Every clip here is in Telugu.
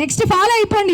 నెక్స్ట్ ఫాలో అయిపోండి.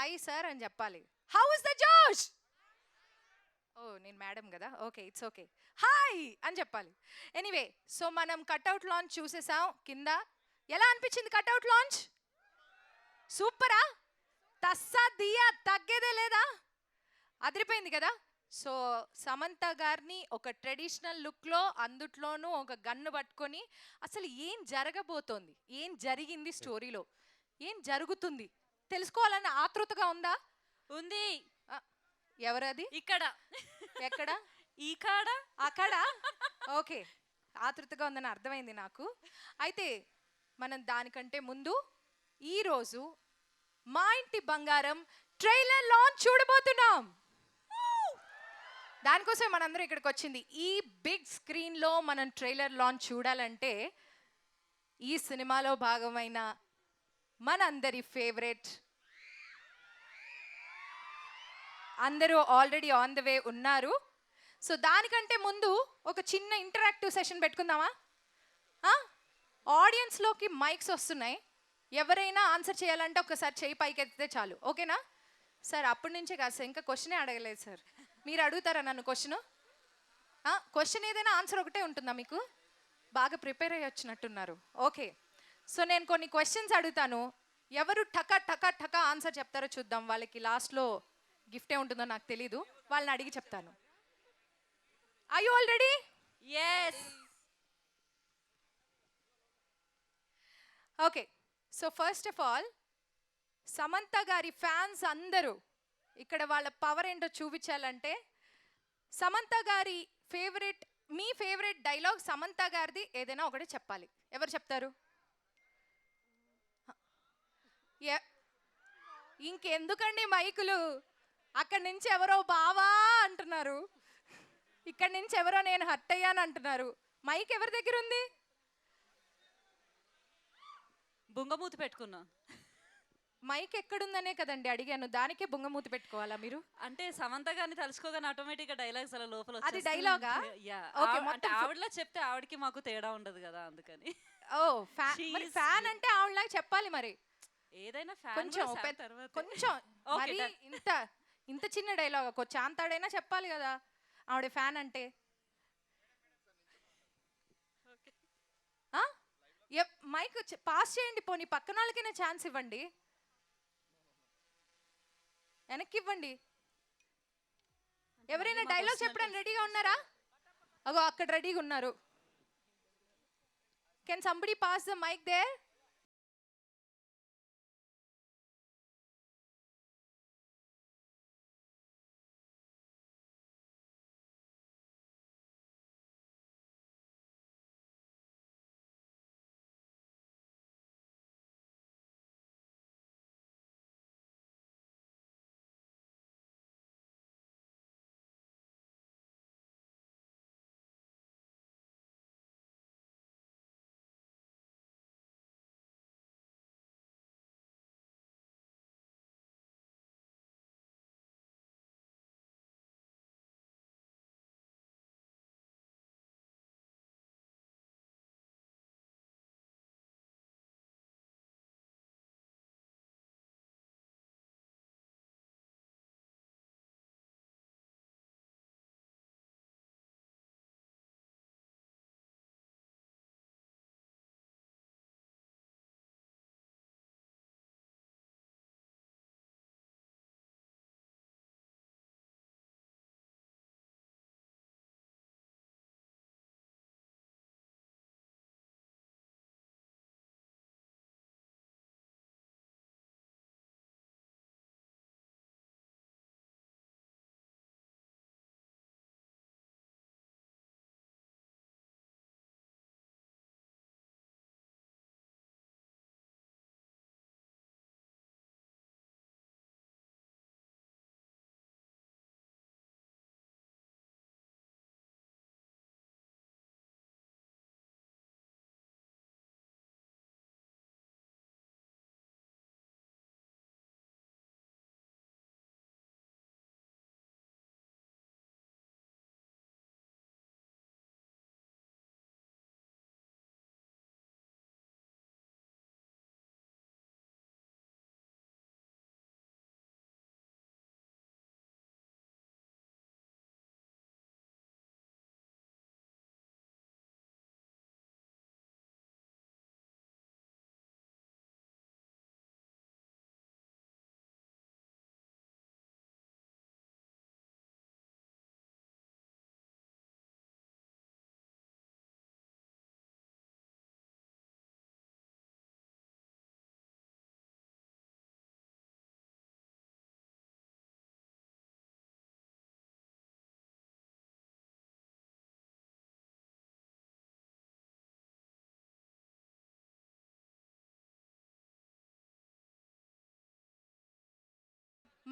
హై సార్ అని చెప్పాలి. హౌ ఇస్ ద జోష్? ఓ నేను మేడం కదా, ఓకే ఇట్స్ ఓకే. హాయ్ అని చెప్పాలి. ఎనీవే, సో మనం కట్అవుట్ లాంచ్ చూసేసాం కింద. ఎలా అనిపించింది కట్అవుట్ లాంచ్? సూపరా? తస్సా దియా తగ్గేదే లేదా? అదిరిపోయింది కదా. సో సమంత గారిని ఒక ట్రెడిషనల్ లుక్లో, అందుట్లోనూ ఒక గన్ను పట్టుకొని అసలు ఏం జరగబోతోంది, ఏం జరిగింది స్టోరీలో, ఏం జరుగుతుంది తెలుసుకోవాలన్న ఆతృతగా ఉందా? ఉంది. ఆ, ఎవరది? ఇక్కడ ఎక్కడ? ఈ కాడ అక్కడ. ఓకే, ఆతృతగా ఉందని అర్థమైంది నాకు. అయితే మనం దానికంటే ముందు ఈరోజు మా ఇంటి బంగారం ట్రైలర్ లాంచ్ చూడబోతున్నాం. దానికోసం మనందరం ఇక్కడికి వచ్చింది. ఈ బిగ్ స్క్రీన్లో మనం ట్రైలర్ లాంచ్ చూడాలంటే ఈ సినిమాలో భాగమైన మనందరి ఫేవరెట్ అందరూ ఆల్రెడీ ఆన్ ద వే ఉన్నారు. సో దానికంటే ముందు ఒక చిన్న ఇంటరాక్టివ్ సెషన్ పెట్టుకుందామా? ఆడియన్స్లోకి మైక్స్ వస్తున్నాయి. ఎవరైనా ఆన్సర్ చేయాలంటే ఒకసారి చేయి పైకెత్తితే చాలు, ఓకేనా? సార్ అప్పటి నుంచే కాదు సార్, ఇంకా క్వశ్చనే అడగలేదు సార్. మీరు అడుగుతారా నన్ను క్వశ్చను? క్వశ్చన్ ఏదైనా ఆన్సర్ ఒకటే ఉంటుందా మీకు? బాగా ప్రిపేర్ అయ్యి వచ్చినట్టున్నారు. ఓకే, సో నేను కొన్ని క్వశ్చన్స్ అడుగుతాను. ఎవరు టకా టకా టకా ఆన్సర్ చెప్తారో చూద్దాం. వాళ్ళకి లాస్ట్లో గిఫ్టే ఉంటుందో నాకు తెలీదు, వాళ్ళని అడిగి చెప్తాను. Are you all ready? yes okay, so first of all Samantha గారి ఫ్యాన్స్ అందరూ ఇక్కడ వాళ్ళ పవర్ ఏంటో చూపించాలంటే సమంత గారి ఫేవరెట్, మీ ఫేవరెట్ డైలాగ్ సమంత గారిది ఏదైనా ఒకటి చెప్పాలి. ఎవరు చెప్తారు? ఇంకెందుకండి మైకులు? అక్కడి నుంచి ఎవరో బావా అంటున్నారు, ఇక్కడి నుంచి ఎవరో నేను హర్ట్ అయ్యాను అంటున్నారు. మైక్ ఎవరి దగ్గర ఉంది? బుంగమూతి పెట్టుకున్నా. మైక్ ఎక్కడుందనే కదండి అడిగాను, దానికే బుంగమూతి పెట్టుకోవాలా మీరు? అంటే సమంత గారిని తలుచుకోగానే ఆటోమేటిక్ గా డైలాగ్స్ అలా లోపల అది డైలాగా? ఓకే, అంటే ఆవిడలా చెప్తే ఆవిడకి మాకు తేడా ఉండదు కదా, అందుకని. ఓ ఫ్యాన్ అంటే ఆవిడలాగా చెప్పాలి మరి. ఏదైనా కొంచెం కొంచెం మరి ఇంత ఇంత చిన్న డైలాగ్ కొంచెం అంతాడైనా చెప్పాలి కదా ఆవిడ ఫ్యాన్ అంటే. మైక్ పాస్ చేయండి, పోనీ పక్కన వాళ్ళకైనా ఛాన్స్ ఇవ్వండి, వెనక్కి ఇవ్వండి. ఎవరైనా డైలాగ్ చెప్పడానికి రెడీగా ఉన్నారా? అగో అక్కడ రెడీగా ఉన్నారు. Can somebody pass the mic there?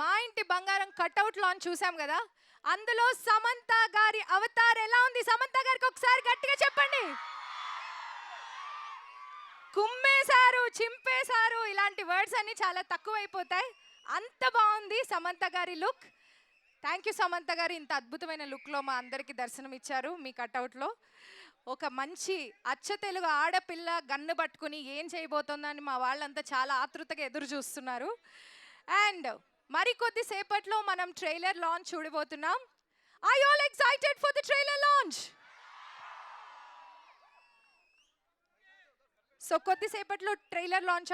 మా ఇంటి బంగారం కట్అవుట్ లాంచ్ చూసాం కదా, అందులో సమంత గారి అవతార్ ఎలా ఉంది? సమంత గారికి ఒకసారి గట్టిగా చెప్పండి. కుమ్మేశారు, చింపేశారు, ఇలాంటి వర్డ్స్ అన్ని చాలా తక్కువైపోతాయి. అంత బాగుంది సమంత గారి లుక్. థ్యాంక్ యూ సమంత గారు, ఇంత అద్భుతమైన లుక్లో మా అందరికీ దర్శనం ఇచ్చారు మీ కట్అవుట్లో. ఒక మంచి అచ్చ తెలుగు ఆడపిల్ల గన్ను పట్టుకుని ఏం చేయబోతోందని మా వాళ్ళంతా చాలా ఆతృతగా ఎదురు చూస్తున్నారు. అండ్ మరికొద్ది సేపట్లో మనం ట్రైలర్ లాంచ్ చూడబోతున్నాం. Are you all excited for the trailer launch? So కొద్దిసేపట్లో ట్రైలర్ లాంచ్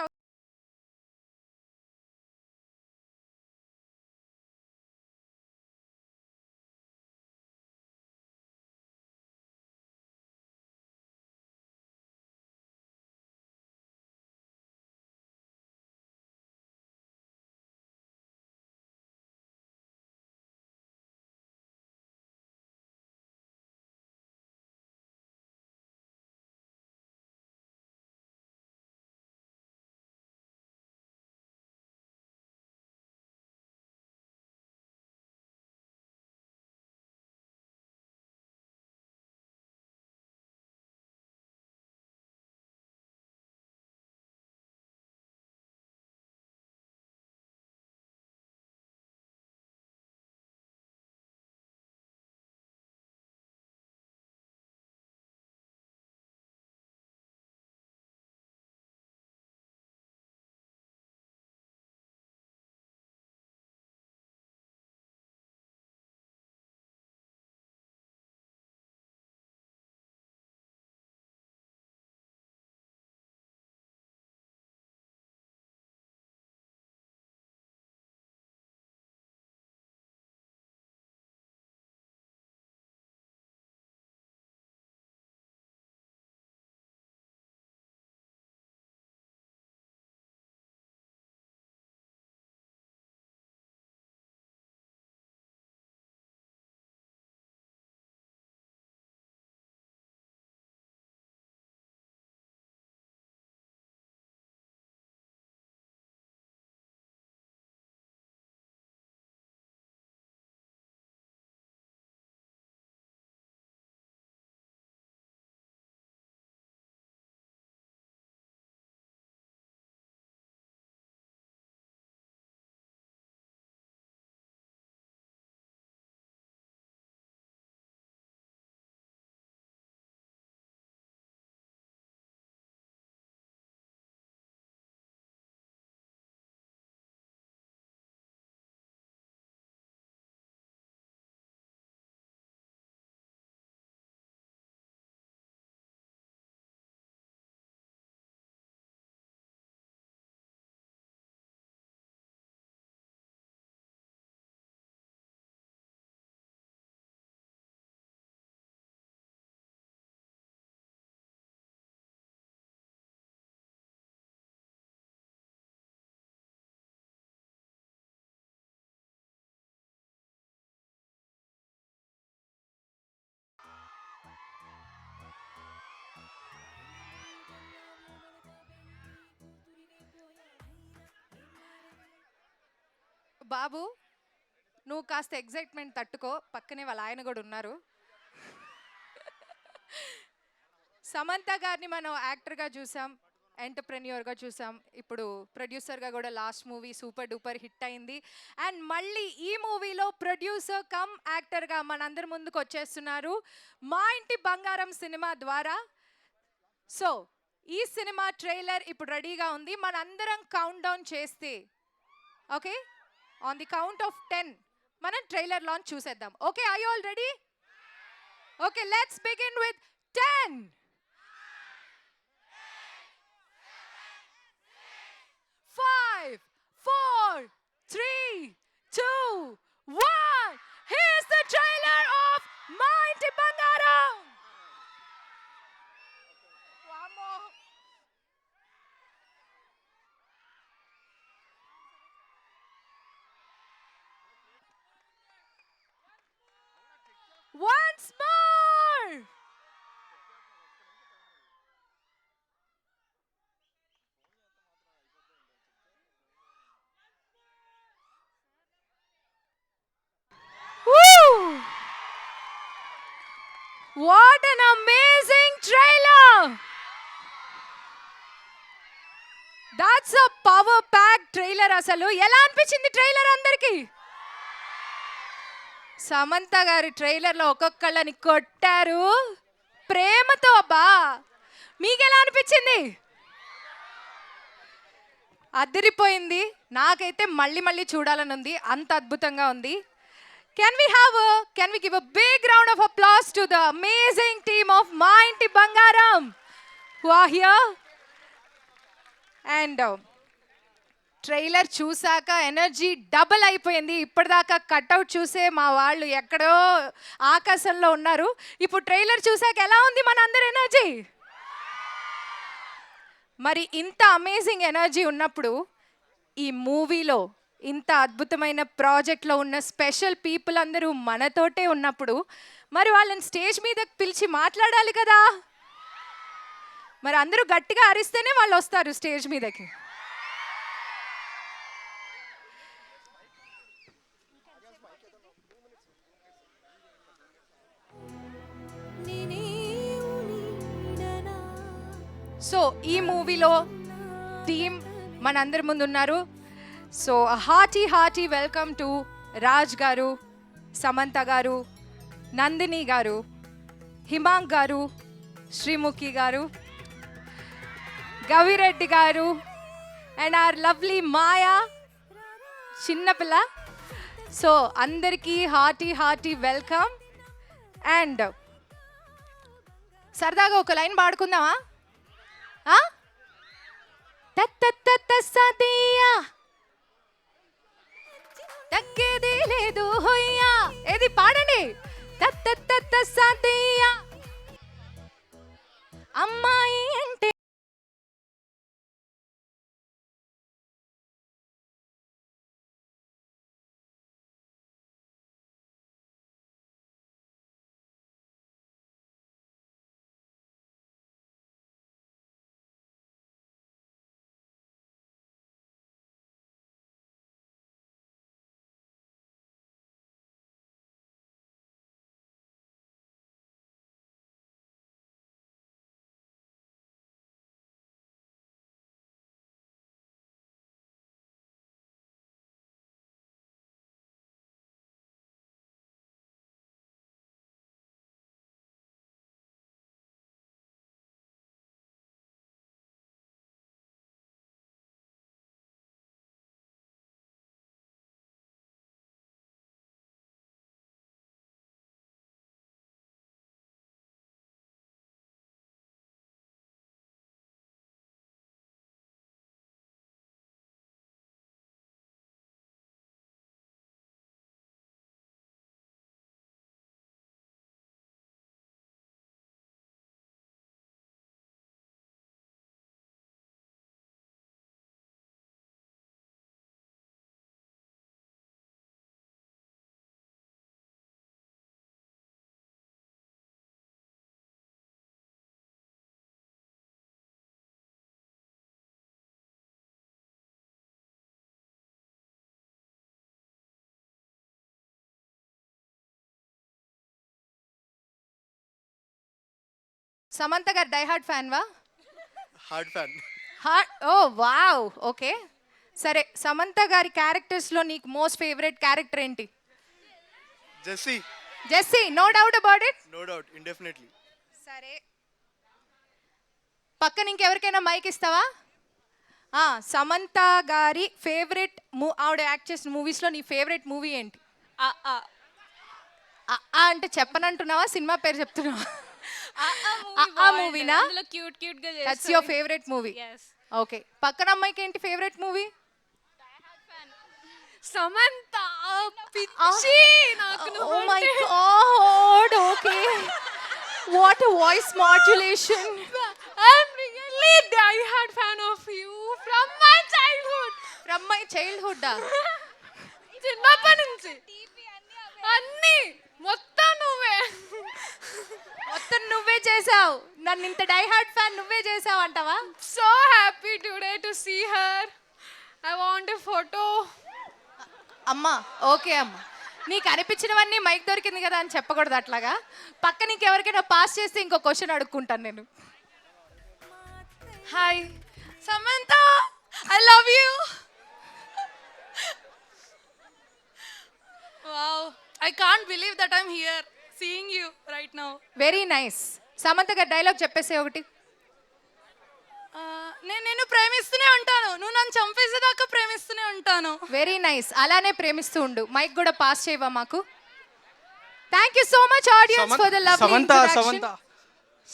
బాబు, నువ్వు కాస్త ఎగ్జైట్మెంట్ తట్టుకో, పక్కనే వాళ్ళ ఆయన కూడా ఉన్నారు. సమంత గారిని మనం యాక్టర్గా చూసాం, ఎంటర్ప్రెన్యూర్గా చూసాం, ఇప్పుడు ప్రొడ్యూసర్గా కూడా last movie super duper hit అయింది. అండ్ మళ్ళీ ఈ మూవీలో ప్రొడ్యూసర్ కమ్ యాక్టర్గా మనందరి ముందుకు వచ్చేస్తున్నారు మా ఇంటి బంగారం సినిమా ద్వారా. సో ఈ సినిమా ట్రైలర్ ఇప్పుడు రెడీగా ఉంది, మనందరం కౌంట్ డౌన్ చేస్తే, okay, on the count of 10 మనం ట్రైలర్ లాంచ్ చూసేద్దాం. Okay, I all ready? Okay, let's begin with 10, 5, 4, 3, 2, 1. Here's the trailer of మా ఇంటి బంగారం. Once more! What an amazing trailer! That's a power pack trailer. అసలు ఎలా అనిపించింది ట్రైలర్ అందరికి? సమంత గారి ట్రైలర్లో ఒక్కొక్కళ్ళని కొట్టారు ప్రేమతో. అబ్బా, మీకు ఎలా అనిపించింది? అదిరిపోయింది. నాకైతే మళ్ళీ మళ్ళీ చూడాలని ఉంది, అంత అద్భుతంగా ఉంది. Can we give a big round of applause to the amazing team of మా ఇంటి బంగారం who are here? And trailer చూసాక ఎనర్జీ డబుల్ అయిపోయింది. ఇప్పటిదాకా కట్అవుట్ చూసే మా వాళ్ళు ఎక్కడో ఆకాశంలో ఉన్నారు. ఇప్పుడు ట్రైలర్ చూసాక ఎలా ఉంది మన అందరి ఎనర్జీ? మరి ఇంత అమేజింగ్ ఎనర్జీ ఉన్నప్పుడు ఈ మూవీలో ఇంత అద్భుతమైన ప్రాజెక్ట్లో ఉన్న స్పెషల్ పీపుల్ అందరూ మనతోటే ఉన్నప్పుడు మరి వాళ్ళని స్టేజ్ మీదకి పిలిచి మాట్లాడాలి కదా. మరి అందరూ గట్టిగా అరిస్తేనే వాళ్ళు వస్తారు స్టేజ్ మీదకి. సో ఈ మూవీలో టీమ్ మనందరి ముందు ఉన్నారు. So hearty welcome to Raj గారు, సమంత గారు, నందిని గారు, హిమాంక్ గారు, శ్రీముఖి గారు, గవిరెడ్డి గారు అండ్ ఆర్ లవ్లీ మాయా చిన్నపిల్ల. సో అందరికీ హార్టీ వెల్కమ్. అండ్ సరదాగా ఒక లైన్ పాడుకుందామా? తగ్గేది లేదు హొయ్యా. ఏది పాడండి. అమ్మాయి అంటే సమంత గారు డైహార్డ్ ఫ్యాన్ వా? Hard fan. Oh wow, okay. సరే, సమంత గారి క్యారెక్టర్స్లో నీకు మోస్ట్ ఫేవరెట్ క్యారెక్టర్ ఏంటి? Jessie, no doubt about it. No doubt, indefinitely. సరే, పక్కన ఇంకెవరికైనా మైక్ ఇస్తావా? సమంత గారి ఫేవరెట్ ఆవిడ యాక్ట్ చేసిన మూవీస్లో నీ ఫేవరెట్ మూవీ ఏంటి? అంటే చెప్పనంటున్నావా, సినిమా పేరు చెప్తున్నావా? మూవీనా? That's your favourite movie. Okay, పక్కన అమ్మాయికి ఏంటి ఫేవరెట్ మూవీ? సమంత పిచ్చి నాకు. Oh my god, okay. What a voice modulation. I'm really die-hard fan of you from my childhood. From my childhood. చిన్నప్పటి నుంచి అన్ని మొత్తం నువ్వే చేసావు. నన్ను ఇంత డైహార్డ్ ఫ్యాన్ నువ్వే చేసావు అంటావా? So happy today to see her. I want a photo. అమ్మా, ఓకే అమ్మా. నీకు అనిపించినవన్నీ మైక్ దొరికింది కదా అని చెప్పకూడదు అట్లాగా. పక్క నీకు ఎవరికైనా పాస్ చేస్తే ఇంకో క్వశ్చన్ అడుక్కుంటాను నేను. Hi Samantha, I love you. Wow, I can't believe that I'm here seeing you right now. Very nice. Samantha గారి డైలాగ్ చెప్పేసే ఒకటి. నేను ప్రేమిస్తూనే ఉంటాను, నువ్వు నన్ను చంపేసేదాకా ప్రేమిస్తూనే ఉంటాను. Very nice. అలానే ప్రేమిస్తూ ఉండు. మైక్ కూడా పాస్ చేయవా మాకు? Thank you so much audience for the lovely Samantha interaction. Samantha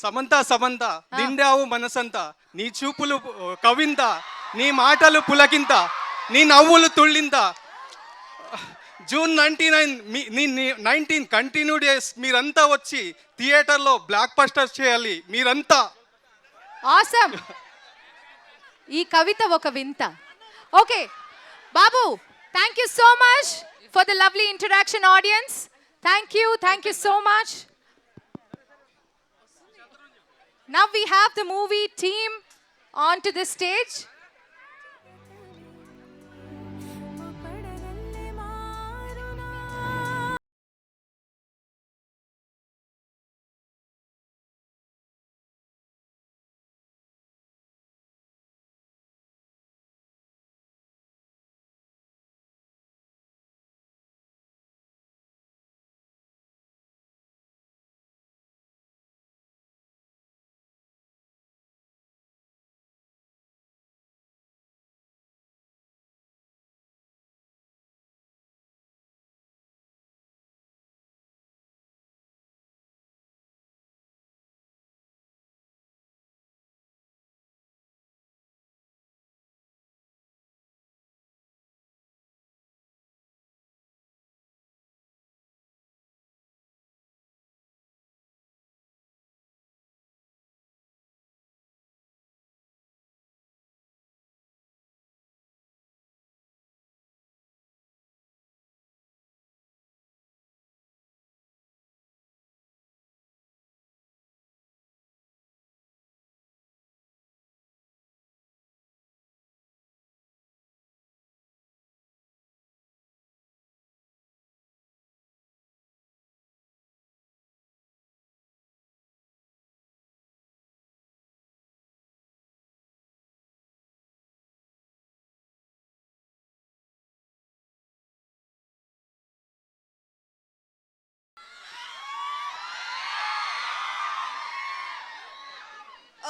Samantha Samantha నిండావు మనసంత, నీ చూపులు కవింత, నీ మాటలు పులకింత, నీ నవ్వులు తుళ్ళింత. జూన్ 19 కంటిన్యూ డేస్ మీరంతా వచ్చి థియేటర్లో బ్లాక్ బస్టర్స్ చేయాలి మీరంతా. ఆసమ్. ఈ కవిత ఒక వింత. Okay Babu, thank you so much for the lovely interaction audience. Thank you so much. Now we have the movie team onto the stage.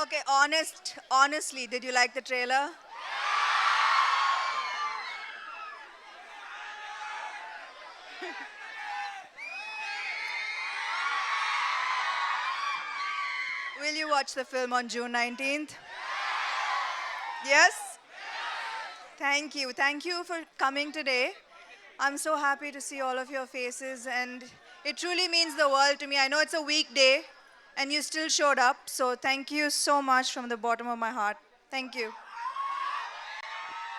Okay, honestly, did you like the trailer? Will you watch the film on June 19th? Yes? Thank you. Thank you for coming today. I'm so happy to see all of your faces, and it truly means the world to me. I know it's a weekday, and you still showed up, so thank you so much from the bottom of my heart. Thank you.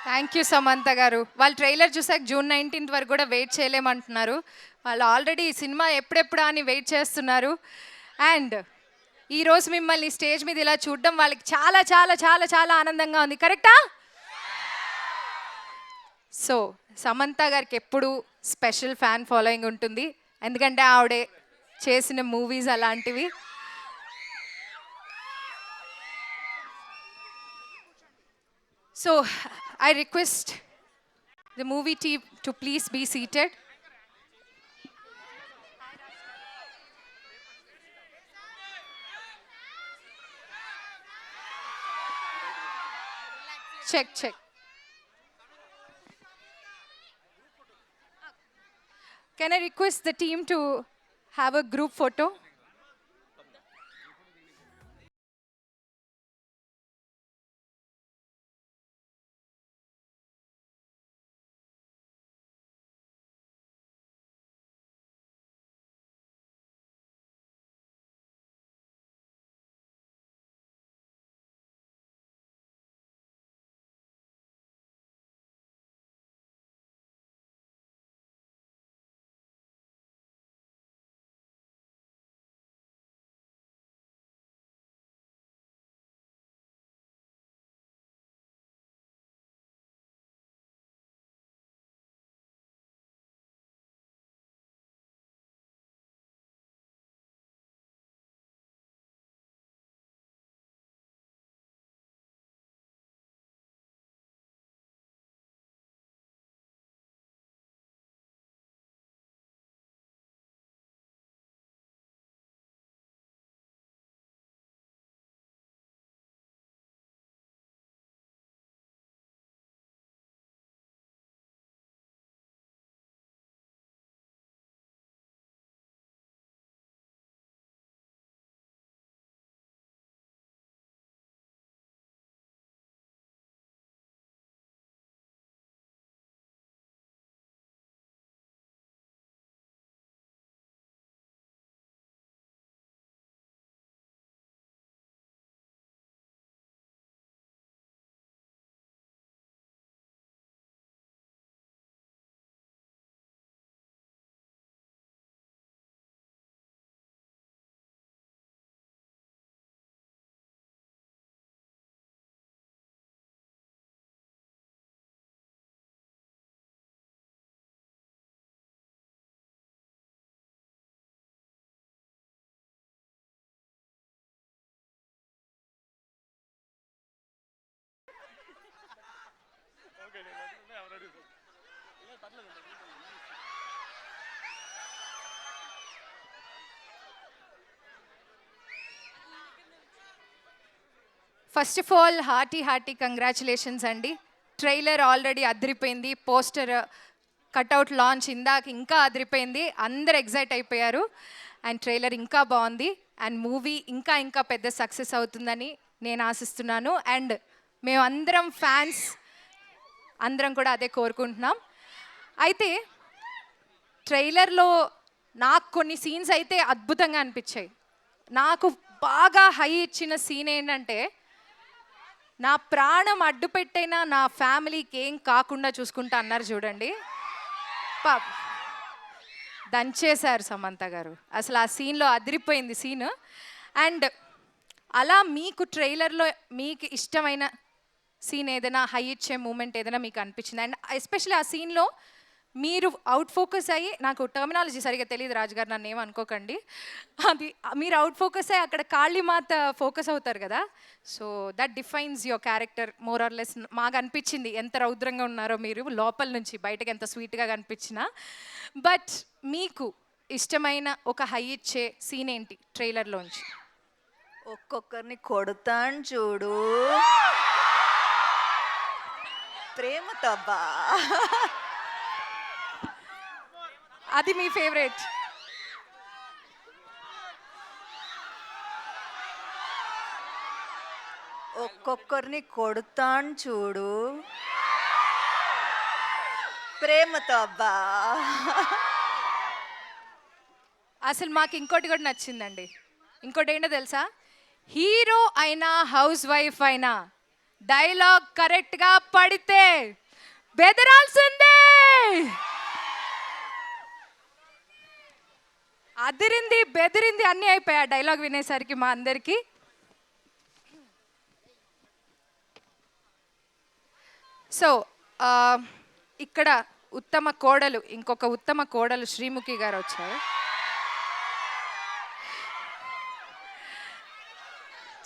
Thank you Samantha గారు. వాళ్ళు ట్రైలర్ చూసాక June 19th వరకు కూడా వెయిట్ చేయలేమంటున్నారు. వాళ్ళు ఆల్రెడీ సినిమా ఎప్పుడెప్పుడా అని వెయిట్ చేస్తున్నారు. అండ్ ఈరోజు మిమ్మల్ని స్టేజ్ మీద ఇలా చూడడం వాళ్ళకి చాలా చాలా చాలా చాలా ఆనందంగా ఉంది. కరెక్టా? సో సమంత గారికి ఎప్పుడు స్పెషల్ ఫ్యాన్ ఫాలోయింగ్ ఉంటుంది, ఎందుకంటే ఆవిడే చేసిన మూవీస్ అలాంటివి. So I request the movie team to please be seated. Check. Can I request the team to have a group photo? First of all hearty congratulations అండి. ట్రైలర్ ఆల్రెడీ అదిరిపోయింది, పోస్టర్ కట్అవుట్ లాంచ్ ఇందాక ఇంకా అదిరిపోయింది, అందరు ఎగ్జైట్ అయిపోయారు. అండ్ ట్రైలర్ ఇంకా బాగుంది, అండ్ మూవీ ఇంకా ఇంకా పెద్ద సక్సెస్ అవుతుందని నేను ఆశిస్తున్నాను. అండ్ మేమందరం ఫ్యాన్స్ అందరం కూడా అదే కోరుకుంటున్నాం. అయితే ట్రైలర్లో నాకు కొన్ని సీన్స్ అయితే అద్భుతంగా అనిపించాయి. నాకు బాగా హై ఇచ్చిన సీన్ ఏంటంటే, నా ప్రాణం అడ్డు పెట్టైనా నా ఫ్యామిలీకి ఏం కాకుండా చూసుకుంటా అన్నారు చూడండి. దంచేశారు సమంత గారు, అసలు ఆ సీన్లో అదిరిపోయింది సీన్. అండ్ అలా మీకు ట్రైలర్లో మీకు ఇష్టమైన సీన్ ఏదైనా, హై ఇచ్చే మూమెంట్ ఏదైనా మీకు అనిపించింది? అండ్ ఎస్పెషల్లీ ఆ సీన్లో మీరు అవుట్ ఫోకస్ అయ్యి, నాకు టర్మినాలజీ సరిగ్గా తెలియదు రాజుగారు, నన్ను ఏమనుకోకండి, అది మీరు అవుట్ ఫోకస్ అయ్యి అక్కడ కాళీమాత ఫోకస్ అవుతారు కదా, so that defines your character more or less. మాకు అనిపించింది ఎంత రౌద్రంగా ఉన్నారో మీరు, లోపల నుంచి బయటకు ఎంత స్వీట్గా కనిపించినా. బట్ మీకు ఇష్టమైన ఒక హై ఇచ్చే సీన్ ఏంటి ట్రైలర్లోంచి? ఒక్కొక్కరిని కొడతాను చూడు, ప్రేమతో అబ్బా. అది మీ ఫేవరెట్? ఒక్కొక్కరిని కొడతాను చూడు, ప్రేమతో అబ్బా. అసలు మాకు ఇంకోటి కూడా నచ్చిందండి. ఇంకోటి ఏంటో తెలుసా? హీరో అయినా హౌస్ వైఫ్ అయినా డైలాగ్ కరెక్ట్గా పడితే బెదరాల్సిందే. అదిరింది బెదిరింది అన్నీ అయిపోయాయి డైలాగ్ వినేసరికి మా అందరికీ. సో ఇక్కడ ఉత్తమ కోడలు, ఇంకొక ఉత్తమ కోడలు శ్రీముఖి గారు వచ్చారు.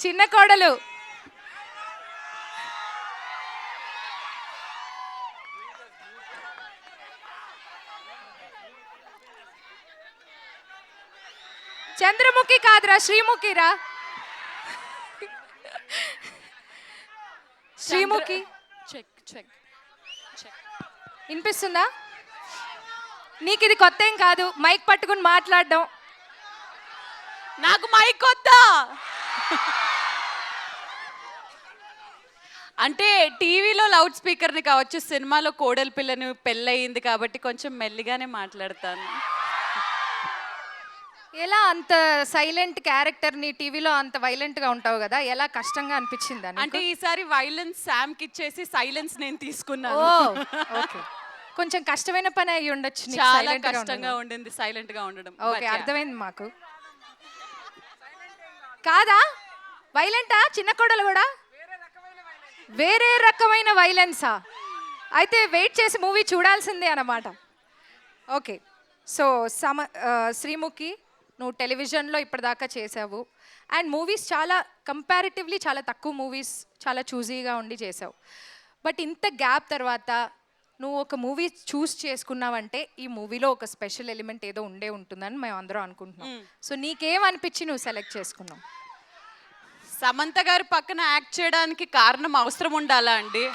చిన్న కోడలు చంద్రముఖి కాదురా, శ్రీముఖిరా. Sreemukhi check check check. వినిపిస్తుందా? నీకు ఇది కొత్త ఏం కాదు, మైక్ పట్టుకుని మాట్లాడడం. నాకు మైక్ వద్దా? అంటే టీవీలో లౌడ్ స్పీకర్ని కావచ్చు, సినిమాలో కోడలి పిల్లని పెళ్ళయింది కాబట్టి కొంచెం మెల్లిగానే మాట్లాడతాను. ఎలా అంత సైలెంట్ క్యారెక్టర్ని టీవీలో అంత వైలెంట్గా ఉంటావు కదా, ఎలా కష్టంగా అనిపించిందా నీకు? అంటే ఈసారి వైలెన్స్ శామ్కి ఇచ్చేసి సైలెన్స్ నేను ఓ తీసుకున్నాను. ఓకే, కొంచెం కష్టమైన పని అయ్యి ఉండొచ్చు నీకు చాలా silent గా కష్టంగా ఉండడం. ఉండింది సైలెంట్ గా ఉండడం. ఓకే, అర్థమైంది మాకు. కాదా వైలెంటా చిన్న కోడలు కూడా? వేరే రకమైన వైలెన్సా? అయితే వెయిట్ చేసి మూవీ చూడాల్సిందే అన్నమాట. ఓకే, సో శ్రీముఖి, నువ్వు టెలివిజన్లో ఇప్పటిదాకా చేసావు, అండ్ మూవీస్ చాలా కంపారిటివ్లీ చాలా తక్కువ మూవీస్ చాలా చూజీగా ఉండి చేసావు. బట్ ఇంత గ్యాప్ తర్వాత నువ్వు ఒక మూవీ చూస్ చేసుకున్నావంటే ఈ మూవీలో ఒక స్పెషల్ ఎలిమెంట్ ఏదో ఉండే ఉంటుందని మేము అందరం అనుకుంటున్నాం. సో నీకేమనిపించి నువ్వు సెలెక్ట్ చేసుకున్నావు? సమంత గారి పక్కన యాక్ట్ చేయడానికి కారణం అవసరం ఉండాలా అండి?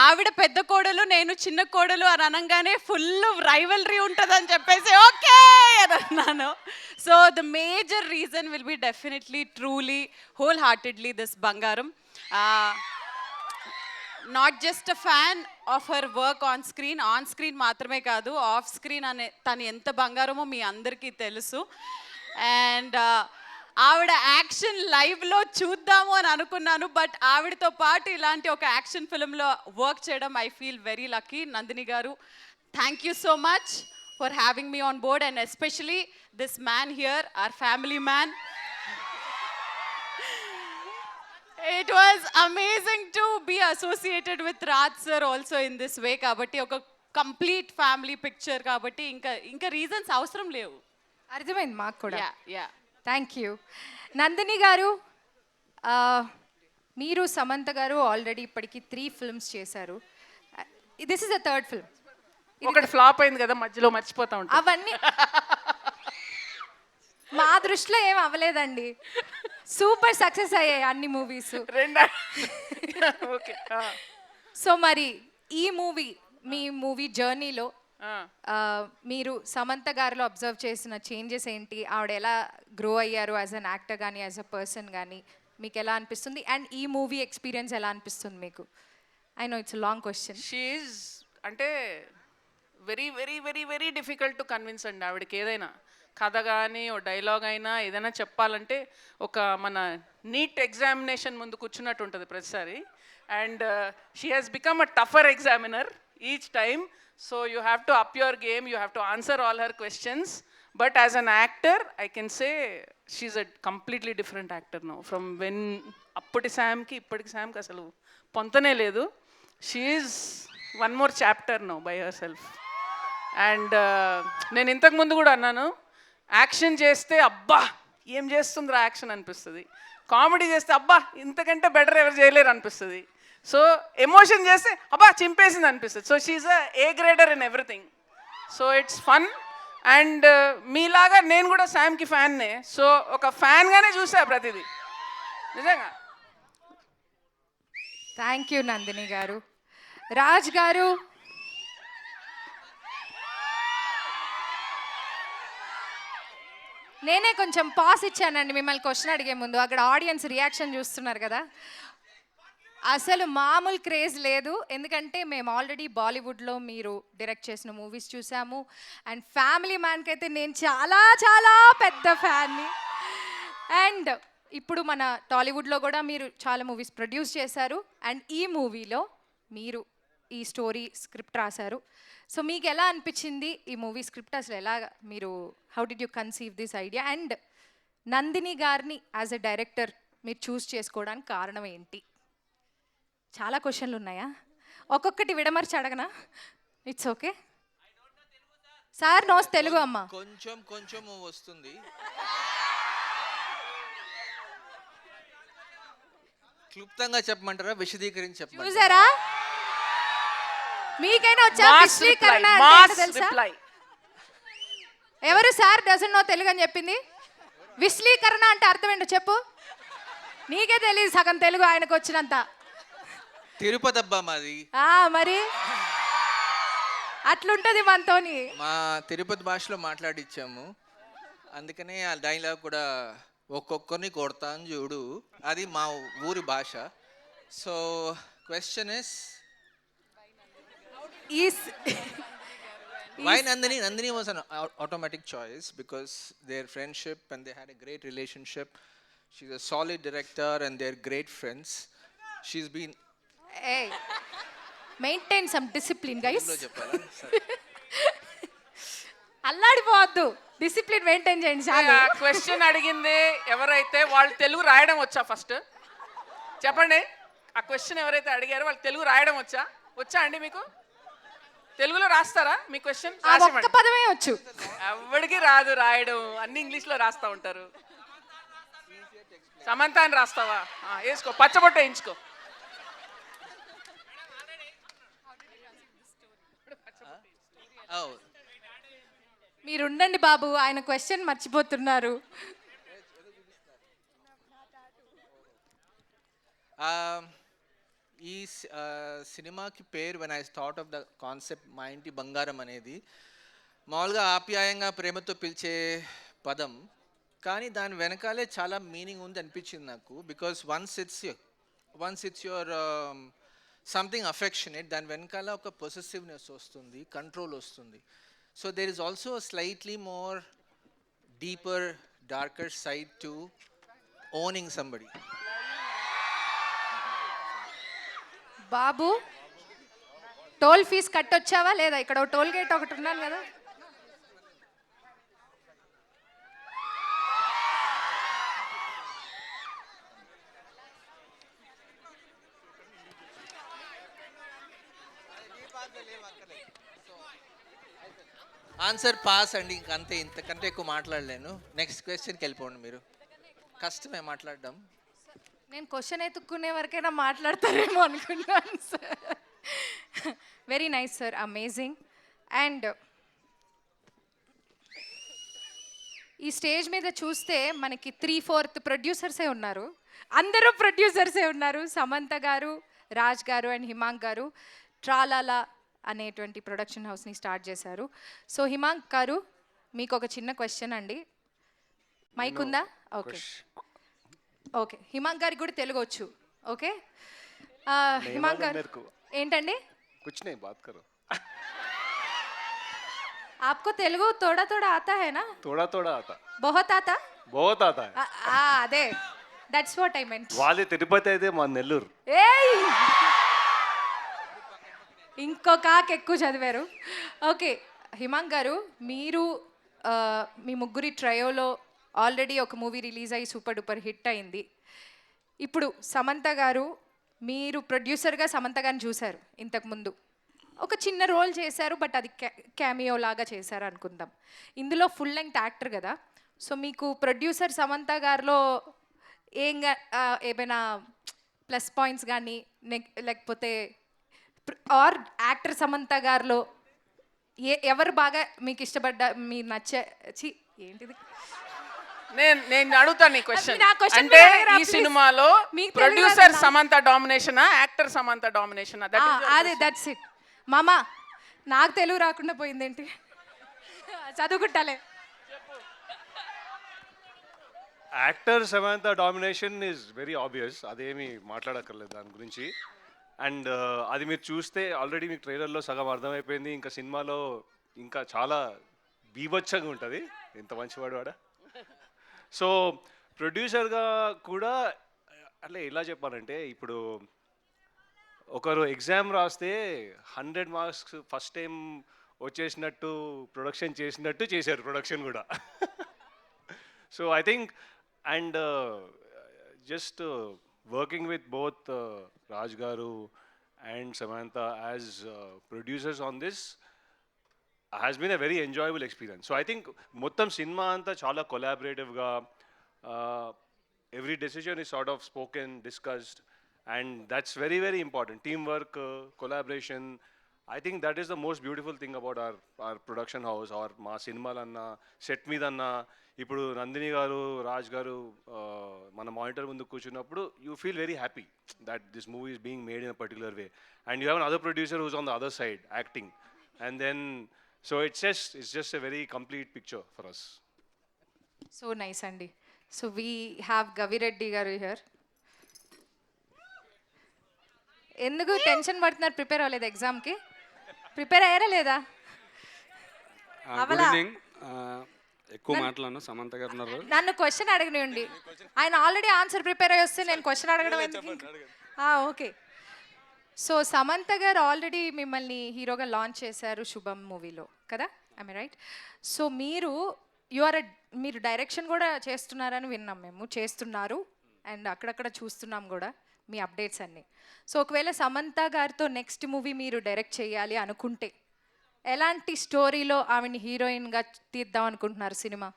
ఆవిడ పెద్ద కోడలు, నేను చిన్న కోడలు అని అనగానే ఫుల్ రైవలరీ ఉంటుందని చెప్పేసి ఓకే అని అన్నాను. So the major reason will be definitely truly whole hearted ly this బంగారం. Not just a fan of her work on screen మాత్రమే కాదు, ఆఫ్ స్క్రీన్ అనే తను ఎంత బంగారమో మీ అందరికీ తెలుసు. అండ్ ఆవిడ యాక్షన్ లైవ్లో చూద్దాము అని అనుకున్నాను, బట్ ఆవిడతో పాటు ఇలాంటి ఒక యాక్షన్ ఫిల్మ్లో వర్క్ చేయడం I feel very lucky. Nandini garu, thank you so much for having me on board, and especially this man here, our family man. It was amazing to be associated with Raj sir also in this way. కాబట్టి ఒక కంప్లీట్ ఫ్యామిలీ పిక్చర్ కాబట్టి ఇంకా రీజన్స్ అవసరం లేవు. అర్థమైంది మాకు కూడా. Yeah thank you. నందిని గారు, మీరు సమంత గారు ఆల్రెడీ ఇప్పటికి 3 ఫిల్మ్స్ చేశారు. This is the third film. ఒకటి ఫ్లాప్ అయింది కదా మధ్యలో మర్చిపోతా ఉంటాం. అవన్నీ మా దృష్టిలో ఏం అవ్వలేదండి. సూపర్ సక్సెస్ అయ్యాయి అన్ని మూవీస్. రెండా ఓకే. సో మరి ఈ మూవీ మీ మూవీ జర్నీలో మీరు సమంత గారిలో అబ్జర్వ్ చేసిన చేంజెస్ ఏంటి? ఆవిడ ఎలా గ్రో అయ్యారు యాజ్ అన్ యాక్టర్ కానీ యాజ్ అ పర్సన్ కానీ మీకు ఎలా అనిపిస్తుంది? అండ్ ఈ మూవీ ఎక్స్పీరియన్స్ ఎలా అనిపిస్తుంది మీకు? I know it's long question. షీఈ్ అంటే very very very very difficult to convince అండి. ఆవిడకి ఏదైనా కథ కానీ ఓ డైలాగ్ అయినా ఏదైనా చెప్పాలంటే ఒక మన నీట్ ఎగ్జామినేషన్ ముందు కూర్చున్నట్టు ఉంటుంది ప్రతిసారి. And she has become a టఫర్ examiner each time. So you have to up your game, you have to answer all her questions. But as an actor, I can say she's a completely different actor now. From when appadi Sam ki ippadi Sam ki asalu pontane ledu. She is one more chapter now by herself. And నేను ఇంతకు ముందు కూడా అన్నాను, యాక్షన్ చేస్తే అబ్బా ఏం చేస్తుందిరా యాక్షన్ అనిపిస్తుంది, కామెడీ చేస్తే అబ్బా ఇంతకంటే బెటర్ ఎవరు చేయలేరు అనిపిస్తుంది, సో ఎమోషన్ చేస్తే అబ్బా చింపేసింది అనిపిస్తుంది. So she's A grader in everything. So it's fun. And మీలాగా నేను కూడా శామ్కి ఫ్యాన్నే. సో ఒక ఫ్యాన్గానే చూసా ప్రతిదీ నిజంగా. థ్యాంక్ యూ నందిని గారు. రాజ్ గారు, నేనే కొంచెం పాస్ ఇచ్చానండి మిమ్మల్ని క్వశ్చన్ అడిగే ముందు. అక్కడ ఆడియన్స్ రియాక్షన్ చూస్తున్నారు కదా, అసలు మామూలు క్రేజ్ లేదు. ఎందుకంటే మేము ఆల్రెడీ బాలీవుడ్లో మీరు డైరెక్ట్ చేసిన మూవీస్ చూసాము. అండ్ ఫ్యామిలీ మ్యాన్కి అయితే నేను చాలా చాలా పెద్ద ఫ్యాన్ని. అండ్ ఇప్పుడు మన టాలీవుడ్లో కూడా మీరు చాలా మూవీస్ ప్రొడ్యూస్ చేశారు. అండ్ ఈ మూవీలో మీరు ఈ స్టోరీ స్క్రిప్ట్ రాశారు. సో మీకు ఎలా అనిపించింది ఈ మూవీ స్క్రిప్ట్? అసలు ఎలా మీరు how did you conceive this idea? And Nandini గారిని యాజ్ ఎ డైరెక్టర్ మీరు చూస్ చేసుకోవడానికి కారణం ఏంటి? చాలా క్వశ్చన్లు ఉన్నాయా? ఒక్కొక్కటి విడమర్చి అడగనా? It's okay sir. నోస్ తెలుగు అమ్మ కొంచెం కొంచెం వస్తుంది. క్లుప్తంగా చెప్పమంటారా, విశదీకరించి చెప్పమంటారా? చూసారా? మీకైనా వచ్చా విశ్లీకరణ అంటే ఏంటో తెలుసా? ఎవరు సార్ డజన్ నో తెలుగు అని చెప్పింది? విశ్లీకరణ అంటే అర్థం ఏంటో చెప్పు. నీకే తెలియదు సగం తెలుగు ఆయనకు వచ్చినంత. తిరుపతి అబ్బా మాది. మరి అట్లుంటది మనతోని. మా తిరుపతి భాషలో మాట్లాడిచ్చాము, అందుకనే ఆ డైలాగ్ కూడా ఒక్కొక్కరిని కొడతాను చూడు, అది మా ఊరి భాష. So question is why Nandini? Nandini was an automatic choice because their friendship and they had a great relationship. She's a solid director and they're great friends. She's been maintain some discipline guys. చెప్పాలా? అల్లాడిపోవద్దు, డిసిప్లిన్ మెయింటైన్ చేయండి చాలు. క్వశ్చన్ అడిగింది ఎవరైతే వాళ్ళు తెలుగు రాయడం వచ్చా ఫస్ట్ చెప్పండి. ఆ క్వశ్చన్ ఎవరైతే అడిగారో వాళ్ళు తెలుగు రాయడం వచ్చా అండి? మీకు తెలుగులో రాస్తారా మీ క్వశ్చన్? ఒక్క పదమే వచ్చు. ఎవరికి రాదు రాయడం, అన్ని ఇంగ్లీష్లో రాస్తా ఉంటారు. సమంత అని రాస్తావా? వేసుకో, పచ్చబొట్ట వేయించుకో. మీరుండండి బాబు, ఆయన క్వశ్చన్ మర్చిపోతున్నారు. ఈ సినిమాకి పేరు when I thought of the concept మా ఇంటి బంగారం అనేది మామూలుగా ఆప్యాయంగా ప్రేమతో పిలిచే పదం, కానీ దాని వెనకాలే చాలా మీనింగ్ ఉంది అనిపించింది నాకు. Because once it's your something affectionate, దాని వెనకాల ఒక పొసెసివ్నెస్ వస్తుంది, కంట్రోల్ వస్తుంది. So there is also slightly more deeper darker side to owning somebody. బాబు టోల్ ఫీజు కట్టొచ్చావా లేదా? ఇక్కడ టోల్ గేట్ ఒకటి ఉన్నాను కదా. ఆన్సర్ పాస్ అండి, ఇంకంతే, ఇంతకంటే ఎక్కువ మాట్లాడలేను. నెక్స్ట్ క్వశ్చన్కి వెళ్ళిపోండి మీరు, కష్టమే మాట్లాడడం. నేను క్వశ్చన్ ఎత్తుక్కునే వరకైనా మాట్లాడతారేమో అనుకున్నాను sir. Very nice sir, amazing. And ఈ స్టేజ్ మీద చూస్తే మనకి 3/4 ప్రొడ్యూసర్సే ఉన్నారు. అందరూ ప్రొడ్యూసర్సే ఉన్నారు. సమంత గారు, రాజ్ గారు అండ్ హిమాంక్ గారు ట్రాలాలా అనేటువంటి ప్రొడక్షన్ హౌస్ని స్టార్ట్ చేశారు. సో హిమాంక్ గారు, మీకు ఒక చిన్న క్వశ్చన్ అండి. మైక్ ఉందా? Okay okay. హిమాంక్ గారికి కూడా తెలుగు వచ్చు. ఓకే, హిమాంక్ గారు ఏంటండి? कुछ नहीं बात करो. आपको तेलुगु थोड़ा थोड़ा आता है ना? थोड़ा थोड़ा आता. बहुत आता? बहुत आता है. అదే, దట్స్ వాట్ ఐ మెంట్. వాళ్ళది తిరుపతి అయితే మా నెల్లూరు. ఏయ్, ఇంకొక ఎక్కువ చదివారు. ఓకే హిమాంక్ గారు, మీరు మీ ముగ్గురి ట్రయోలో ఆల్రెడీ ఒక మూవీ రిలీజ్ అయ్యి సూపర్ డూపర్ హిట్ అయింది. ఇప్పుడు సమంత గారు, మీరు ప్రొడ్యూసర్గా సమంత గారిని చూశారు ఇంతకుముందు. ఒక చిన్న రోల్ చేశారు, బట్ అది క్యామియో లాగా చేశారు అనుకుందాం. ఇందులో ఫుల్ లెంగ్త్ యాక్టర్ కదా. సో మీకు ప్రొడ్యూసర్ సమంత గారిలో ఏమైనా ప్లస్ పాయింట్స్ కానీ లేకపోతే ఆర్ యాక్టర్ సమంత గారిలో ఎవరు బాగా మీకు ఇష్టపడ్డ, మీరు నచ్చి ఏంటిది? నేను అడుగుతాను ఈ క్వశ్చన్. నా question అంటే మీరు అడగరా, ఈ please? సినిమాలో మీకు ప్రొడ్యూసర్ తెలుగు సమంత డామినేషనా, యాక్టర్ సమంత డామినేషనా? అదే, దట్స్ ఇట్. మామా, నాకు తెలుగు రాకుండా పోయిందేంటి? చదువుకుంటాలే. Actor Samantha domination is very obvious, అదేమి మాట్లాడక్కర్లేదు దాని గురించి. అండ్ అది మీరు చూస్తే ఆల్రెడీ మీకు ట్రైలర్లో సగం అర్థమైపోయింది. ఇంకా సినిమాలో ఇంకా చాలా బీభత్సంగా ఉంటుంది. ఎంత మంచివాడు వాడా. సో ప్రొడ్యూసర్గా కూడా అంటే ఎలా చెప్పాలంటే, ఇప్పుడు ఒకరు ఎగ్జామ్ రాస్తే 100 మార్క్స్ ఫస్ట్ టైం వచ్చేసినట్టు ప్రొడక్షన్ చేసినట్టు చేశారు ప్రొడక్షన్ కూడా. So I think and just working with both Raj garu and Samantha as producers on this has been a very enjoyable experience. So I think మొత్తం సినిమా అంతా చాలా కొలాబరేటివ్గా, every decision is sort of spoken, discussed, and that's very very important. Teamwork, collaboration. I think that is the most beautiful thing about our production house or మా సినిమాలన్నా సెట్ మీద అన్నా. ఇప్పుడు నందిని గారు, రాజ్ గారు మన మానిటర్ ముందు కూర్చున్నప్పుడు you feel very happy that this movie is being made in a particular way, and you have an other producer who's on the other side acting, and then so it's just a very complete picture for us. So nice అండి. సో వీ హ్యావ్ గవిరెడ్డి గారు హియర్. ఎందుకు టెన్షన్ పడుతున్నారు? ప్రిపేర్ అవ్వలేదు ఎగ్జామ్కి? ప్రిపేర్ అయ్యారా లేదా? Good evening. ఎక్కువ మాట్లాడను, సమంత గారు ఉన్నారు. నన్ను క్వశ్చన్ అడగనివ్వండి. ఆయన ఆల్రెడీ ఆన్సర్ ప్రిపేర్ అయ్యి వస్తే నేను క్వశ్చన్ అడగడం ఎందుకు? ఓకే. సో సమంత గారు ఆల్రెడీ మిమ్మల్ని హీరోగా లాంచ్ చేశారు శుభం మూవీలో కదా, ఐ మీ రైట్? సో మీరు డైరెక్షన్ కూడా చేస్తున్నారని విన్నాం మేము. చేస్తున్నారు అండ్ అక్కడక్కడ చూస్తున్నాం కూడా మీ అప్డేట్స్ అన్నీ. సో ఒకవేళ సమంత గారితో నెక్స్ట్ మూవీ మీరు డైరెక్ట్ చేయాలి అనుకుంటే ఎలాంటి స్టోరీలో ఆవిడని హీరోయిన్గా తీద్దాం అనుకుంటున్నారు సినిమా?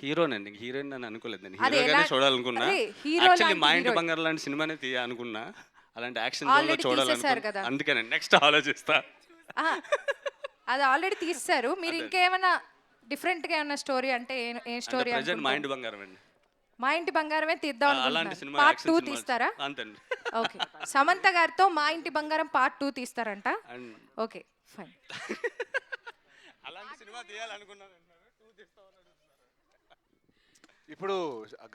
హీరోనండి, హీరోయిన్ అని అనుకోలేదు. నేను అదే హీరోగానే చూడాలనుకున్నా. అదే, హీరో యాక్చువల్లీ మా లాంటి ఇంటి హీరోయిన్. బంగారు లాంటి సినిమానే అనుకున్నా. అలాంటి యాక్షన్ Already తీసేశారు చూడాలనుకున్నా. కదా. అందుకనే నెక్స్ట్ ఆలోచిస్తా. అది ఆల్రెడీ తీస్తారు. మీరు ఇంకేమైనా డిఫరెంట్గా ఏమైనా స్టోరీ అంటే ఏ స్టోరీ? ప్రెజెంట్ మా ఇంటి బంగారం అండి. మా ఇంటి బంగారమే తీద్దాం అలాంటి అనుకుంటున్నారు. సినిమా పార్ట్ 2 యాక్షన్ తీస్తారా? అంతండి. ఓకే. సమంత గారితో మా ఇంటి బంగారం పార్ట్ 2 తీస్తారంట. And okay fine. అలాంటి సినిమా తీయాలనుకున్నాను. ఇప్పుడు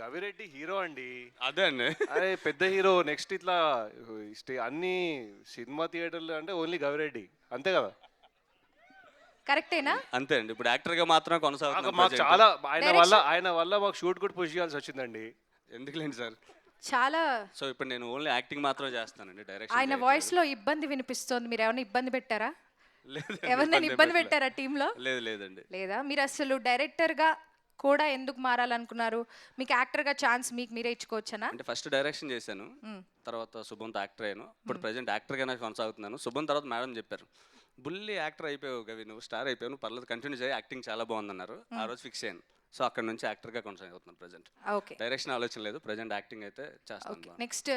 గవిరెడ్డి హీరో అండి. అదే అండి. అరే పెద్ద హీరో. నెక్స్ట్ ఇట్లా అన్ని సినిమా థియేటర్లు అంటే ఓన్లీ గవిరెడ్డి, అంతే కదా? కరెక్టేనా? అంతే అండి. ఇప్పుడు యాక్టర్ గా మాత్రమే కొనసాగుతున్నాను. మాకు చాలా ఆయన వల్ల మాకు షూట్ కూడా పుష్ చేయాల్సి వచ్చిందండి. ఎందుకులేండి సార్. చాలా. సో ఇప్పుడు నేను ఓన్లీ యాక్టింగ్ మాత్రమే చేస్తానండి, డైరెక్షన్. ఆయన వాయిస్ లో ఇబ్బంది వినిపిస్తోంది. మీరు ఏమైనా ఇబ్బంది పెట్టారా? ఎవరినైనా ఇబ్బంది పెట్టారా టీంలో? లేదండి. లేదా? మీరు అసలు డైరెక్టర్గా కూడా ఎందుకు మారాలనుకున్నారు? మీకు యాక్టర్గా ఛాన్స్ మీకు మీరే ఇచ్చుకోవచ్చనా? అంటే ఫస్ట్ డైరెక్షన్ చేశాను, తర్వాత శుభంతో యాక్టర్ అయ్యాను. ఇప్పుడు ప్రజెంట్ యాక్టర్గానే కొనసాగుతున్నాను. శుభం తర్వాత మేడం చెప్పారు, బుల్లి యాక్టర్ అయిపోయావు గవి, నువ్వు స్టార్ అయిపోయావు, నువ్వు పర్లేదు కంటిన్యూ చేయి, యాక్టింగ్ చాలా బాగుందన్నారు. ఆ రోజు ఫిక్స్ అయ్యాను. సో అక్కడ నుంచి యాక్టర్గా కొనసాగుతున్నాను ప్రజెంట్. ఓకే డైరెక్షన్ ఆలోచన లేదు, ప్రజెంట్ యాక్టింగ్ అయితే చేస్తాను. ఓకే నెక్స్ట్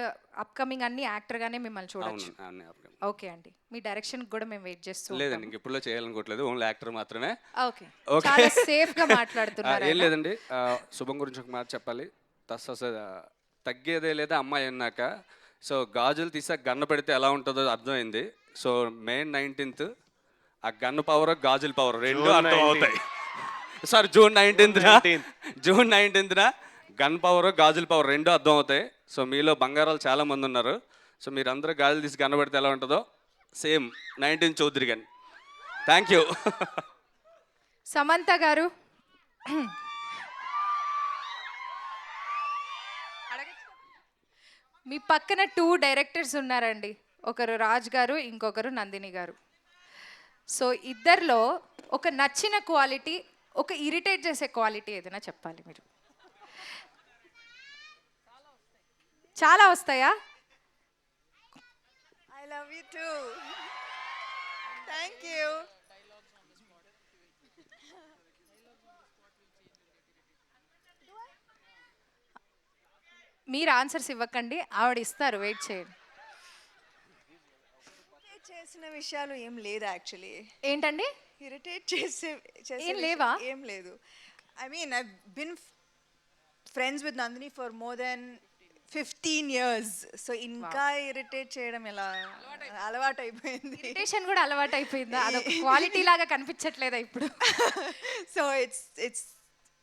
అప్కమింగ్ అన్ని యాక్టర్గానే మిమ్మల్ని చూడొచ్చు. అవును అన్నీ upcoming. ఓకే అండి, మీ డైరెక్షన్ కూడా మేము వెయిట్ చేస్తూ లేదండి, ఇంక ఎప్పుడో చేయాలనుకోవట్లేదు, ఓన్లీ యాక్టర్ మాత్రమే. Okay okay. చాలా సేఫ్ గా మాట్లాడుతున్నారు ఏం లేదండి, శుభం గురించి ఒక మాట చెప్పాలి. తగ్గేదే లేదా అమ్మాయి అన్నాక. సో గాజులు తీసాక గన్ను పెడితే ఎలా ఉంటుందో అర్థమైంది. సో మే 19th ఆ గన్ను పవర్ గాజుల పవర్ రెండు June అర్థం 19th. అవుతాయి. Sorry June 19th gun power గాజుల పవర్ రెండు అర్థం అవుతాయి. సో మీలో బంగారాలు చాలా మంది ఉన్నారు. సో మీరందరూ గాజులు తీసి గన్ను పెడితే ఎలా ఉంటుందో సేమ్ 19 చౌదరి గాని. Thank you. సమంత గారు మీ పక్కన 2 డైరెక్టర్స్ ఉన్నారండి, ఒకరు రాజ్ గారు, ఇంకొకరు నందిని గారు. సో ఇద్దరిలో ఒక నచ్చిన క్వాలిటీ, ఒక ఇరిటేట్ చేసే క్వాలిటీ ఏదైనా చెప్పాలి మీరు. చాలా వస్తాయా? I love you too. Thank you. మీరు ఆన్సర్స్ ఇవ్వకండి, ఆవిడ ఇస్తారు, వెయిట్ చేయండి. Irritate చేసిన విషయాలు ఏం లేదు యాక్చువల్లీ. ఏంటండి? ఇరిటేట్ చేసే ఏం లేవా? ఏం లేదు. I mean I been friends with Nandini for more than 15 years. So ఇంకా ఇరిటేట్ చేయడం ఎలా అలవాటు అయిపోయింది. ఇరిటేషన్ కూడా అలవాటు అయిపోయిందా? అదొక క్వాలిటీ లాగా కనిపించట్లేదా ఇప్పుడు? So it's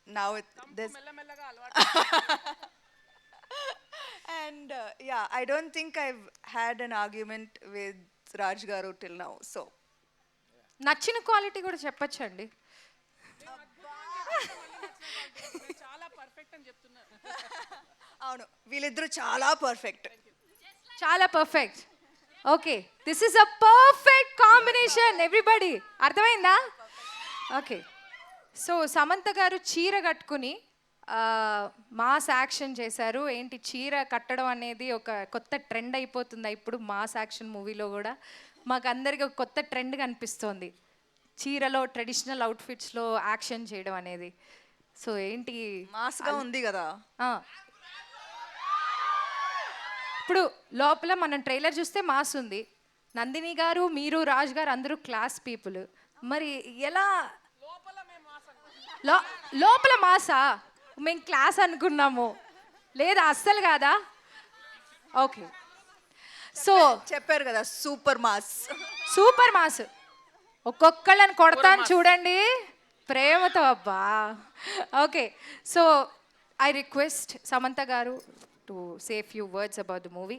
now this and yeah, I don't think I've had an argument with Raj Garu till now. So నచ్చిన క్వాలిటీ కూడా చెప్పొచ్చండి. అవును, వీళ్ళిద్దరూ చాలా పర్ఫెక్ట్. చాలా perfect. Okay, this is a perfect combination everybody. అర్థమైందా? ఓకే, సో సమంత గారు చీర కట్టుకుని మాస్ యాక్షన్ చేశారు. ఏంటి చీర కట్టడం అనేది ఒక కొత్త ట్రెండ్ అయిపోతుందా ఇప్పుడు మాస్ యాక్షన్ మూవీలో కూడా? మాకు అందరికీ ఒక కొత్త ట్రెండ్ కనిపిస్తోంది, చీరలో ట్రెడిషనల్ అవుట్ఫిట్స్లో యాక్షన్ చేయడం అనేది. సో ఏంటి మాస్గా ఉంది కదా. ఇప్పుడు లోపల మనం ట్రైలర్ చూస్తే మాస్ ఉంది. నందిని గారు, మీరు, రాజ్ గారు అందరూ క్లాస్ పీపుల్. మరి ఎలా లోపల మాసా? మేము క్లాస్ అనుకున్నాము, లేదా అస్సలు కాదా? ఓకే, సో చెప్పారు కదా సూపర్ మాస్. Super mass. ఒక్కొక్కళ్ళని కొడతాను చూడండి ప్రేమతో. అబ్బా okay, so I request Samantha garu to say few words about the movie.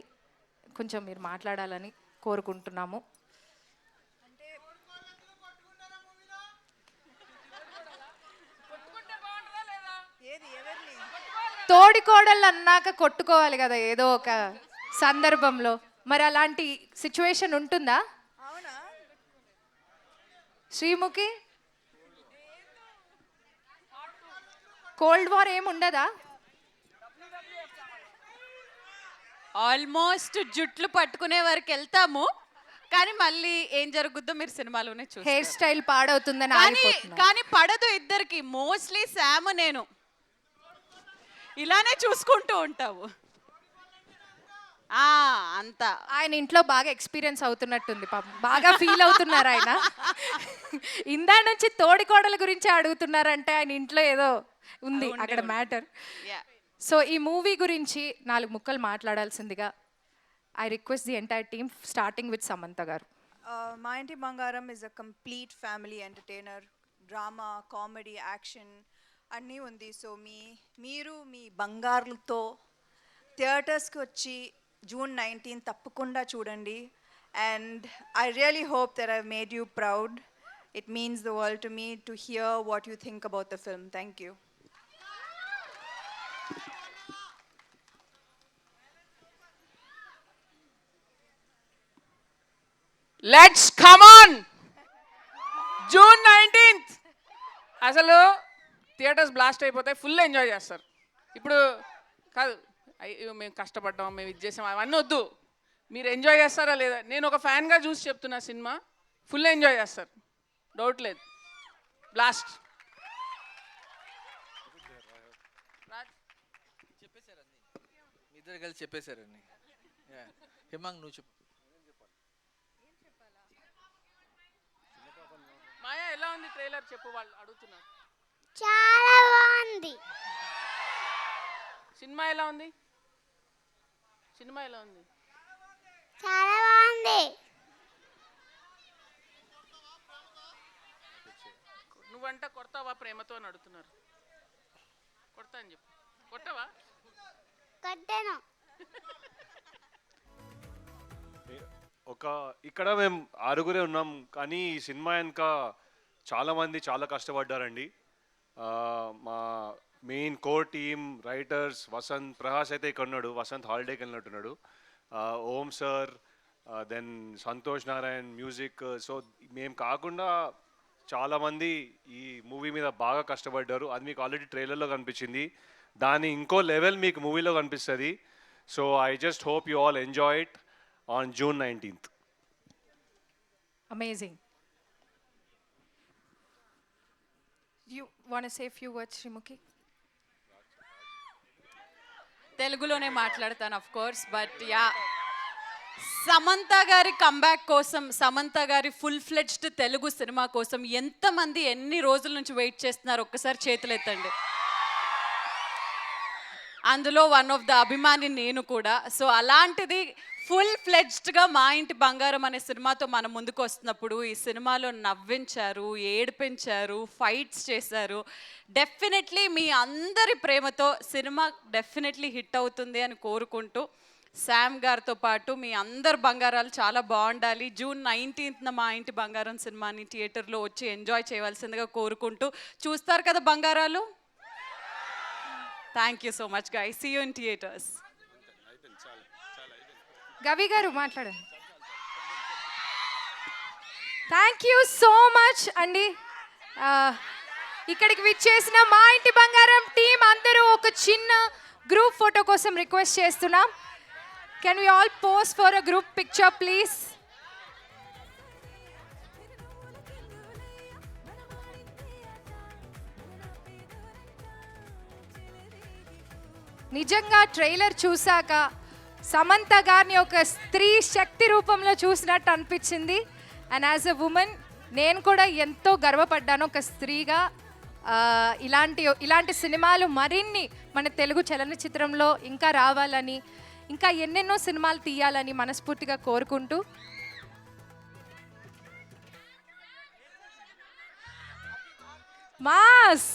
కొంచెం మీరు మాట్లాడాలని కోరుకుంటున్నాము. తోడికోడళ్ళు అన్నాక కొట్టుకోవాలి కదా ఏదో ఒక సందర్భంలో. మరి అలాంటి సిచ్యువేషన్ ఉంటుందా శ్రీముఖి? కోల్డ్ వార్ ఏమి ఉండదా? ఆల్మోస్ట్ జుట్లు పట్టుకునే వరకు వెళ్తాము, కానీ మళ్ళీ ఏం జరుగుద్దో మీరు సినిమాలోనే చూస్తారు. హెయిర్ స్టైల్ పాడవుతుందని కానీ పడదు ఇద్దరికి. మోస్ట్లీ శామ్ నేను ఇలానే చూసుకుంటూ ఉంటావు. అంతా ఆయన ఇంట్లో బాగా ఎక్స్పీరియన్స్ అవుతున్నట్టుంది, పాపం బాగా ఫీల్ అవుతున్నారు ఆయన. ఇందా నుంచి తోడికోడల గురించి అడుగుతున్నారంటే ఆయన ఇంట్లో ఏదో ఉంది అక్కడ మ్యాటర్. సో ఈ మూవీ గురించి 4 ముక్కలు మాట్లాడాల్సిందిగా I request the entire team starting with Samantha garu. Maa ఇంటి Bangaram is a complete family entertainer. Drama, comedy, action అన్నీ ఉంది. సో మీరు మీ బంగారులతో థియేటర్స్కి వచ్చి June 19 తప్పకుండా చూడండి. And I really hope that I made you proud. It means the world to me to hear what you think about the film. Thank you. Let's come on. June 19th అసలు థియేటర్స్ బ్లాస్ట్ అయిపోతాయి, ఫుల్ ఎంజాయ్ చేస్తారు. ఇప్పుడు కాదు అయ్యో మేము కష్టపడ్డాం, మేము ఇది చేసాం అవన్నీ వద్దు. మీరు ఎంజాయ్ చేస్తారా లేదా? నేను ఒక ఫ్యాన్గా చూసి చెప్తున్నా, సినిమా ఫుల్ ఎంజాయ్ చేస్తారు, డౌట్ లేదు. బ్లాస్ట్. మీ ఇద్దరు కలిసి చెప్పేశారండి. హిమాంగ్ నువ్వు చెప్పు. మాయా ఎలా ఉంది ట్రైలర్ చెప్పు, వాళ్ళు అడుగుతున్నారు. చాలా బాగుంది. సినిమా ఎలా ఉంది? సినిమా ఎలా ఉంది? చాలా బాగుంది. నువ్వంట కొడతావా ప్రేమతో అని అడుగుతున్నారు. కొడతా అని చెప్పు. కొట్టవా? కొట్టాను. ఇక్కడ మేము 6 ఉన్నాం, కానీ ఈ సినిమా వెనుక చాలామంది చాలా కష్టపడ్డారండి. మా main core team writers Vasant Prahas అయితే ఇక్కడ ఉన్నాడు. వసంత్ హాలిడేకి వెళ్ళినట్టున్నాడు. Om sir, then Santosh Narayan music. So మేము కాకుండా చాలామంది ఈ మూవీ మీద బాగా కష్టపడ్డారు. అది మీకు ఆల్రెడీ ట్రైలర్లో కనిపించింది. దాని ఇంకో లెవెల్ మీకు మూవీలో కనిపిస్తుంది. So I just hope you all enjoy it on June 19th. Amazing. You want to say a few words, Srimuki? తెలుగులోనే మాట్లాడతాను of course, but yeah, Samantha గారి కంబ్యాక్ కోసం, సమంత గారి ఫుల్ ఫ్లెడ్జ్డ్ తెలుగు సినిమా కోసం ఎంతమంది ఎన్ని రోజుల నుంచి వెయిట్ చేస్తున్నారు ఒక్కసారి చేతులు ఎత్తండి. అందులో వన్ ఆఫ్ ద అభిమాని నేను కూడా. సో అలాంటిది ఫుల్ ఫ్లెడ్జ్డ్గా మా ఇంటి బంగారం అనే సినిమాతో మన ముందుకు వస్తున్నప్పుడు ఈ సినిమాలో నవ్వించారు, ఏడిపించారు, ఫైట్స్ చేశారు. డెఫినెట్లీ మీ అందరి ప్రేమతో సినిమా డెఫినెట్లీ హిట్ అవుతుంది అని కోరుకుంటూ, శామ్ గారితో పాటు మీ అందరు బంగారాలు చాలా బాగుండాలి. June 19th మా ఇంటి బంగారం సినిమాని థియేటర్లో వచ్చి ఎంజాయ్ చేయవలసిందిగా కోరుకుంటూ, చూస్తారు కదా బంగారాలు. Thank you so much guys. See you in theatres. Gavi గారు మాట్లాడండి. థ్యాంక్ యూ సో మచ్ అండి. ఇక్కడికి విచ్చేసిన మా ఇంటి బంగారం టీం అందరూ ఒక చిన్న గ్రూప్ ఫోటో కోసం రిక్వెస్ట్ చేస్తున్నాం. Can we all post for a group picture please? నిజంగా ట్రైలర్ చూసాక సమంత గారిని ఒక స్త్రీ శక్తి రూపంలో చూసినట్టు అనిపించింది. అండ్ యాజ్ ఎ ఉమెన్ నేను కూడా ఎంతో గర్వపడ్డాను ఒక స్త్రీగా. ఇలాంటి సినిమాలు మరిన్ని మన తెలుగు చలనచిత్రంలో ఇంకా రావాలని, ఇంకా ఎన్నెన్నో సినిమాలు తీయాలని మనస్ఫూర్తిగా కోరుకుంటూ, మాస్